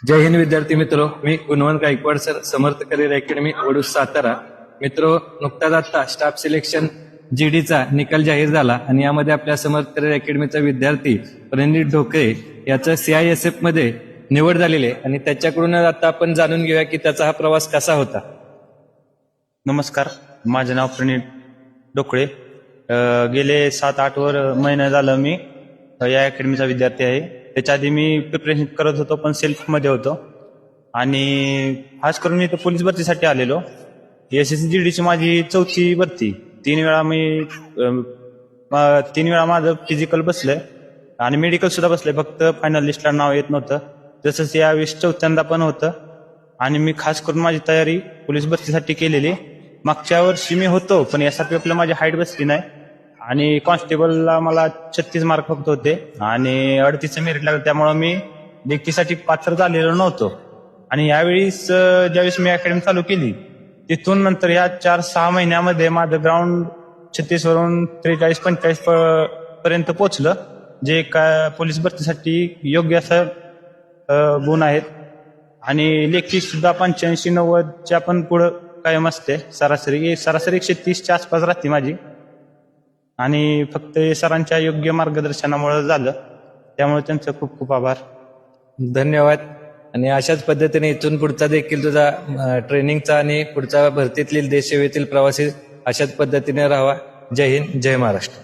जय हिंद विद्यार्थी मित्रो, मी गुणवंत गायकवाड सर, समर्थ career academy Vaduj Satara. मित्रो, नुकताच आता स्टाफ सिलेक्शन जीडीचा निकाल जाहीर झाला आणि यामध्ये आपल्या समर्थ करिअर अकॅडमीचा विद्यार्थी प्रणित ढोकळे याचं CISF मध्ये निवड झालेली आहे आणि त्याच्याकडून आता आपण जाणून घेऊया की त्याचा हा प्रवास कसा होता. नमस्कार, माझे नाव प्रणित ढोकळे. गेले 7-8 महिने झालं मी या अकॅडमीचा विद्यार्थी आहे. त्याच्या आधी मी प्रिपरेशन करत होतो, पण सेल्फमध्ये होतो आणि खास करून मी पोलीस भरतीसाठी आलेलो. SSC GDची माझी 4थी भरती. 3 वेळा माझं फिजिकल बसलंय आणि मेडिकल सुद्धा बसलंय, फक्त फायनल लिस्टला नाव येत नव्हतं. तसंच यावेळेस 4थ्यांदा पण होतं आणि मी खास करून माझी तयारी पोलीस भरतीसाठी केलेली. मागच्या वर्षी मी होतो, पण यासाठी आपलं माझी हाईट बसली नाही आणि कॉन्स्टेबलला मला 36 मार्क फक्त होते आणि 38 मेरिट लागलं, त्यामुळं मी लेखीसाठी पात्र झालेलो नव्हतो. आणि यावेळेस ज्यावेळेस मी अकॅडमी चालू केली, तिथून नंतर या 4-6 महिन्यामध्ये माझं ग्राउंड 36 वरून 43-45 पर्यंत पोहोचलं, जे का पोलीस भरतीसाठी योग्य असं गुण आहेत. आणि लेखी सुद्धा 85-90च्या पण पुढं कायम असते. सरासरी 130च्या आसपास राहते माझी. आणि फक्त सरांच्या योग्य मार्गदर्शनामुळे झालं, त्यामुळे त्यांचं खूप खूप आभार. धन्यवाद. आणि अशाच पद्धतीने इथून पुढचा देखील तुझा ट्रेनिंगचा आणि पुढचा भरतीतील देशसेवेतील प्रवासी अशाच पद्धतीने राहावा. जय हिंद, जय महाराष्ट्र.